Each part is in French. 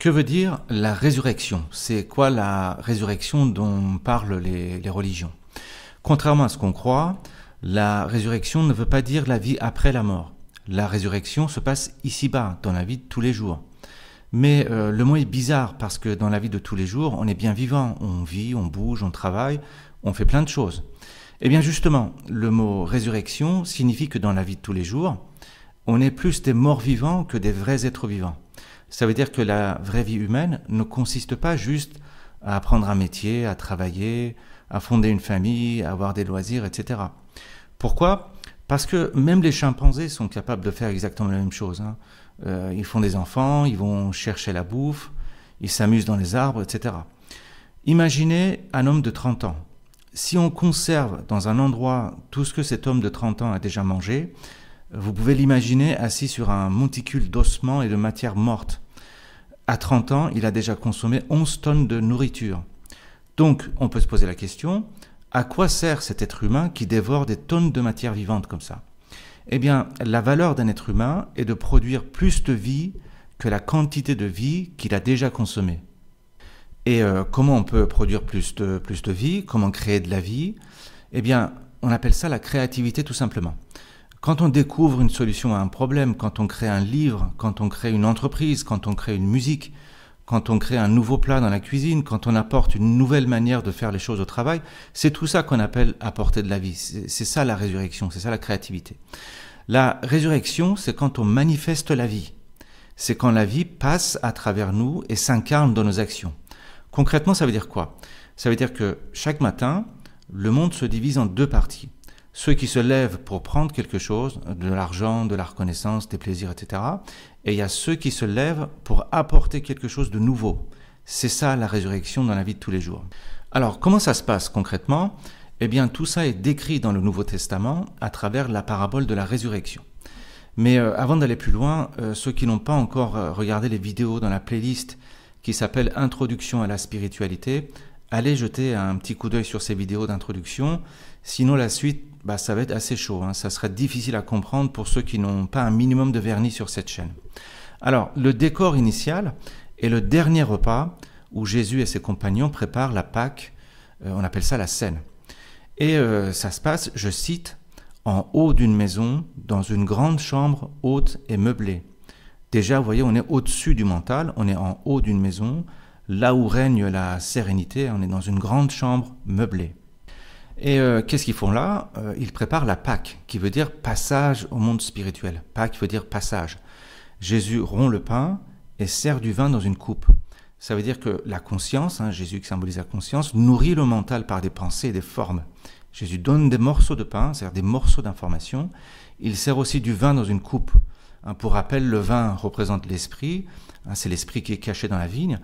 Que veut dire la résurrection? C'est quoi la résurrection dont parlent les religions? Contrairement à ce qu'on croit, la résurrection ne veut pas dire la vie après la mort. La résurrection se passe ici-bas, dans la vie de tous les jours. Mais le mot est bizarre parce que dans la vie de tous les jours, on est bien vivant. On vit, on bouge, on travaille, on fait plein de choses. Eh bien justement, le mot résurrection signifie que dans la vie de tous les jours, on est plus des morts vivants que des vrais êtres vivants. Ça veut dire que la vraie vie humaine ne consiste pas juste à apprendre un métier, à travailler, à fonder une famille, à avoir des loisirs, etc. Pourquoi? Parce que même les chimpanzés sont capables de faire exactement la même chose. Ils font des enfants, ils vont chercher la bouffe, ils s'amusent dans les arbres, etc. Imaginez un homme de 30 ans. Si on conserve dans un endroit tout ce que cet homme de 30 ans a déjà mangé, vous pouvez l'imaginer assis sur un monticule d'ossements et de matière morte. À 30 ans, il a déjà consommé 11 tonnes de nourriture. Donc, on peut se poser la question, à quoi sert cet être humain qui dévore des tonnes de matière vivante comme ça? Eh bien, la valeur d'un être humain est de produire plus de vie que la quantité de vie qu'il a déjà consommée. Et comment on peut produire plus de vie? Comment créer de la vie? Eh bien, on appelle ça la créativité tout simplement. Quand on découvre une solution à un problème, quand on crée un livre, quand on crée une entreprise, quand on crée une musique, quand on crée un nouveau plat dans la cuisine, quand on apporte une nouvelle manière de faire les choses au travail, c'est tout ça qu'on appelle apporter de la vie. C'est ça la résurrection, c'est ça la créativité. La résurrection, c'est quand on manifeste la vie. C'est quand la vie passe à travers nous et s'incarne dans nos actions. Concrètement, ça veut dire quoi? Ça veut dire que chaque matin, le monde se divise en deux parties. Ceux qui se lèvent pour prendre quelque chose, de l'argent, de la reconnaissance, des plaisirs, etc. Et il y a ceux qui se lèvent pour apporter quelque chose de nouveau. C'est ça la résurrection dans la vie de tous les jours. Alors, comment ça se passe concrètement? Eh bien, tout ça est décrit dans le Nouveau Testament à travers la parabole de la résurrection. Mais avant d'aller plus loin, ceux qui n'ont pas encore regardé les vidéos dans la playlist qui s'appelle « Introduction à la spiritualité », allez jeter un petit coup d'œil sur ces vidéos d'introduction. Sinon, la suite, ça va être assez chaud. Ça sera difficile à comprendre pour ceux qui n'ont pas un minimum de vernis sur cette chaîne. Alors, le décor initial est le dernier repas où Jésus et ses compagnons préparent la Pâque. On appelle ça la Cène. Et ça se passe, je cite, « en haut d'une maison, dans une grande chambre haute et meublée ». Déjà, vous voyez, on est au-dessus du mental, on est en haut d'une maison, là où règne la sérénité, on est dans une grande chambre meublée. Et qu'est-ce qu'ils font là? Ils préparent la Pâque, qui veut dire passage au monde spirituel. Pâque veut dire passage. Jésus rompt le pain et sert du vin dans une coupe. Ça veut dire que la conscience, Jésus qui symbolise la conscience, nourrit le mental par des pensées et des formes. Jésus donne des morceaux de pain, c'est-à-dire des morceaux d'information. Il sert aussi du vin dans une coupe. Pour rappel, le vin représente l'esprit, c'est l'esprit qui est caché dans la vigne,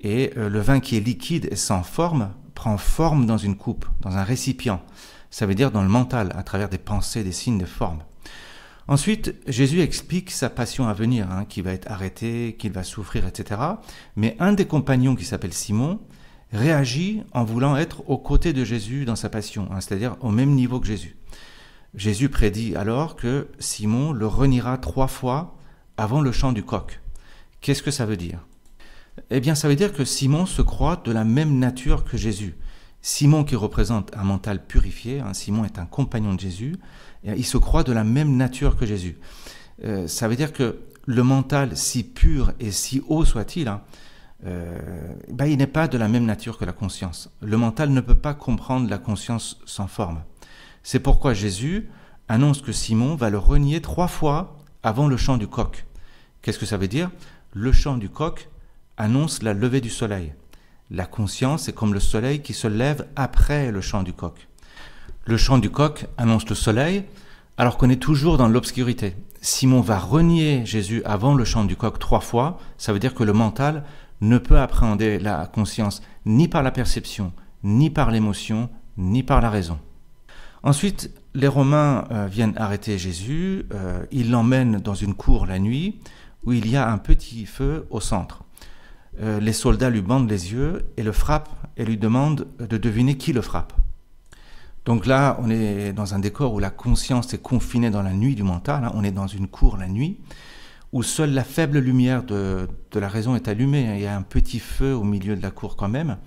et le vin qui est liquide et sans forme prend forme dans une coupe, dans un récipient. Ça veut dire dans le mental, à travers des pensées, des signes, des formes. Ensuite, Jésus explique sa passion à venir, qu'il va être arrêté, qu'il va souffrir, etc. Mais un des compagnons qui s'appelle Simon réagit en voulant être aux côtés de Jésus dans sa passion, c'est-à-dire au même niveau que Jésus. Jésus prédit alors que Simon le reniera 3 fois avant le chant du coq. Qu'est-ce que ça veut dire? Eh bien, ça veut dire que Simon se croit de la même nature que Jésus. Simon qui représente un mental purifié, Simon est un compagnon de Jésus, et il se croit de la même nature que Jésus. Ça veut dire que le mental, si pur et si haut soit-il, il n'est pas de la même nature que la conscience. Le mental ne peut pas comprendre la conscience sans forme. C'est pourquoi Jésus annonce que Simon va le renier 3 fois avant le chant du coq. Qu'est-ce que ça veut dire? Le chant du coq annonce la levée du soleil. La conscience est comme le soleil qui se lève après le chant du coq. Le chant du coq annonce le soleil alors qu'on est toujours dans l'obscurité. Simon va renier Jésus avant le chant du coq 3 fois, ça veut dire que le mental ne peut appréhender la conscience ni par la perception, ni par l'émotion, ni par la raison. Ensuite, les Romains viennent arrêter Jésus, ils l'emmènent dans une cour la nuit où il y a un petit feu au centre. Les soldats lui bandent les yeux et le frappent et lui demandent de deviner qui le frappe. Donc là, on est dans un décor où la conscience est confinée dans la nuit du mental, on est dans une cour la nuit, où seule la faible lumière de la raison est allumée. Il y a un petit feu au milieu de la cour quand même.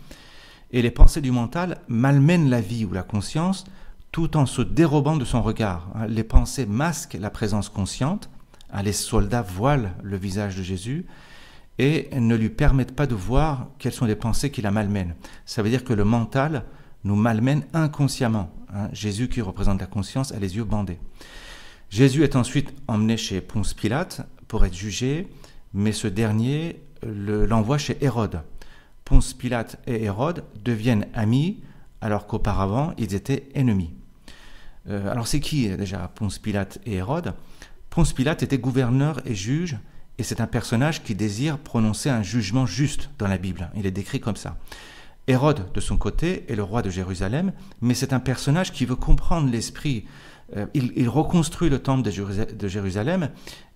Et les pensées du mental malmènent la vie ou la conscience tout en se dérobant de son regard. Les pensées masquent la présence consciente. Les soldats voilent le visage de Jésus et ne lui permettent pas de voir quelles sont les pensées qui la malmènent. Ça veut dire que le mental nous malmène inconsciemment. Jésus, qui représente la conscience, a les yeux bandés. Jésus est ensuite emmené chez Ponce Pilate pour être jugé, mais ce dernier l'envoie chez Hérode. Ponce Pilate et Hérode deviennent amis, alors qu'auparavant, ils étaient ennemis. Alors c'est qui déjà Ponce Pilate et Hérode? Ponce Pilate était gouverneur et juge, et c'est un personnage qui désire prononcer un jugement juste dans la Bible. Il est décrit comme ça. Hérode, de son côté, est le roi de Jérusalem, mais c'est un personnage qui veut comprendre l'esprit. Il reconstruit le temple de Jérusalem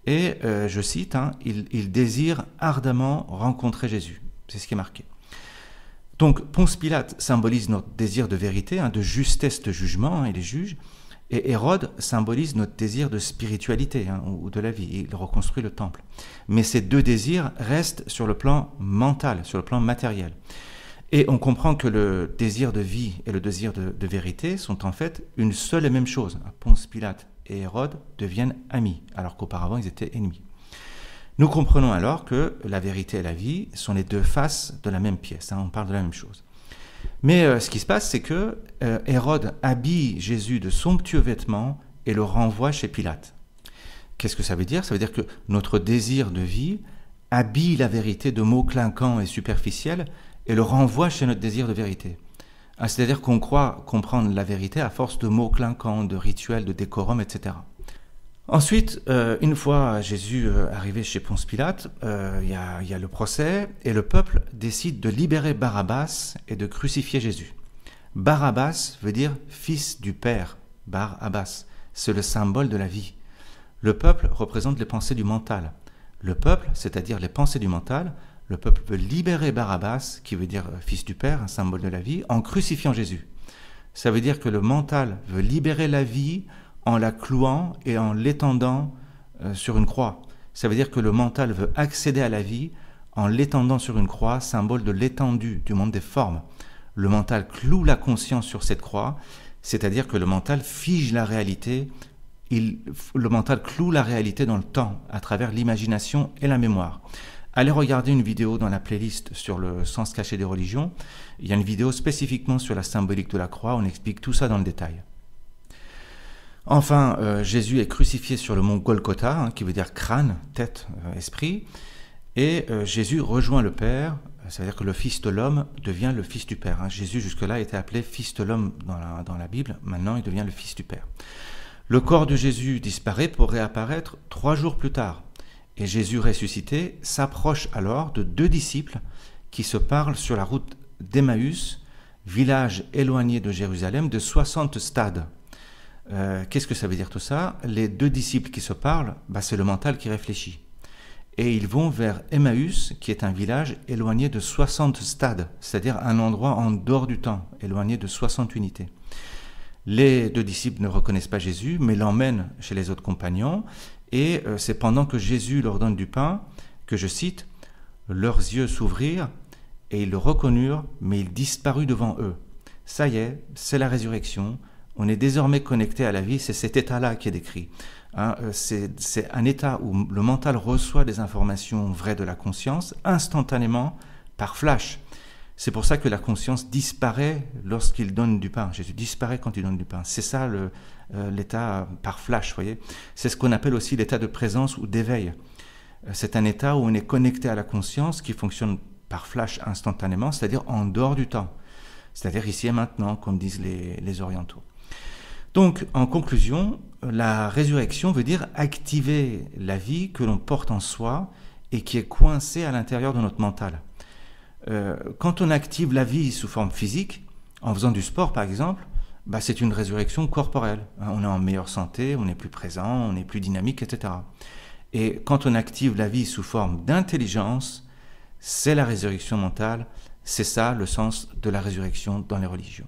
et, je cite, il désire ardemment rencontrer Jésus. C'est ce qui est marqué. Donc, Ponce Pilate symbolise notre désir de vérité, de justesse de jugement, il est juge, et Hérode symbolise notre désir de spiritualité ou de la vie. Il reconstruit le temple. Mais ces deux désirs restent sur le plan mental, sur le plan matériel. Et on comprend que le désir de vie et le désir de vérité sont en fait une seule et même chose. Ponce Pilate et Hérode deviennent amis, alors qu'auparavant ils étaient ennemis. Nous comprenons alors que la vérité et la vie sont les deux faces de la même pièce. On parle de la même chose. Mais ce qui se passe, c'est que Hérode habille Jésus de somptueux vêtements et le renvoie chez Pilate. Qu'est-ce que ça veut dire? Ça veut dire que notre désir de vie habille la vérité de mots clinquants et superficiels et le renvoie chez notre désir de vérité. C'est-à-dire qu'on croit comprendre la vérité à force de mots clinquants, de rituels, de décorum, etc. Ensuite, une fois Jésus arrivé chez Ponce Pilate, il y a le procès et le peuple décide de libérer Barabbas et de crucifier Jésus. Barabbas veut dire fils du Père, Bar-Abbas, c'est le symbole de la vie. Le peuple représente les pensées du mental. Le peuple, c'est-à-dire les pensées du mental, le peuple veut libérer Barabbas, qui veut dire fils du Père, un symbole de la vie, en crucifiant Jésus. Ça veut dire que le mental veut libérer la vie en la clouant et en l'étendant sur une croix. Ça veut dire que le mental veut accéder à la vie en l'étendant sur une croix, symbole de l'étendue, du monde des formes. Le mental cloue la conscience sur cette croix, c'est-à-dire que le mental fige la réalité, le mental cloue la réalité dans le temps, à travers l'imagination et la mémoire. Allez regarder une vidéo dans la playlist sur le sens caché des religions. Il y a une vidéo spécifiquement sur la symbolique de la croix, on explique tout ça dans le détail. Enfin, Jésus est crucifié sur le mont Golgotha, qui veut dire crâne, tête, esprit, et Jésus rejoint le Père, ça veut dire que le Fils de l'homme devient le Fils du Père. Jésus jusque-là était appelé Fils de l'homme dans la Bible, maintenant il devient le Fils du Père. Le corps de Jésus disparaît pour réapparaître 3 jours plus tard. Et Jésus ressuscité s'approche alors de 2 disciples qui se parlent sur la route d'Emmaüs, village éloigné de Jérusalem, de 60 stades. Qu'est-ce que ça veut dire tout ça? Les 2 disciples qui se parlent, c'est le mental qui réfléchit. Et ils vont vers Emmaüs, qui est un village éloigné de 60 stades, c'est-à-dire un endroit en dehors du temps, éloigné de 60 unités. Les 2 disciples ne reconnaissent pas Jésus, mais l'emmènent chez les autres compagnons, et c'est pendant que Jésus leur donne du pain que, je cite, « Leurs yeux s'ouvrirent, et ils le reconnurent, mais il disparut devant eux. » Ça y est, c'est la résurrection. On est désormais connecté à la vie, c'est cet état-là qui est décrit. C'est un état où le mental reçoit des informations vraies de la conscience instantanément par flash. C'est pour ça que la conscience disparaît lorsqu'il donne du pain. Jésus disparaît quand il donne du pain. C'est ça l'état par flash, voyez. C'est ce qu'on appelle aussi l'état de présence ou d'éveil. C'est un état où on est connecté à la conscience qui fonctionne par flash instantanément, c'est-à-dire en dehors du temps. C'est-à-dire ici et maintenant, comme disent les orientaux. Donc, en conclusion, la résurrection veut dire activer la vie que l'on porte en soi et qui est coincée à l'intérieur de notre mental. Quand on active la vie sous forme physique, en faisant du sport par exemple, c'est une résurrection corporelle. On est en meilleure santé, on est plus présent, on est plus dynamique, etc. Et quand on active la vie sous forme d'intelligence, c'est la résurrection mentale. C'est ça le sens de la résurrection dans les religions.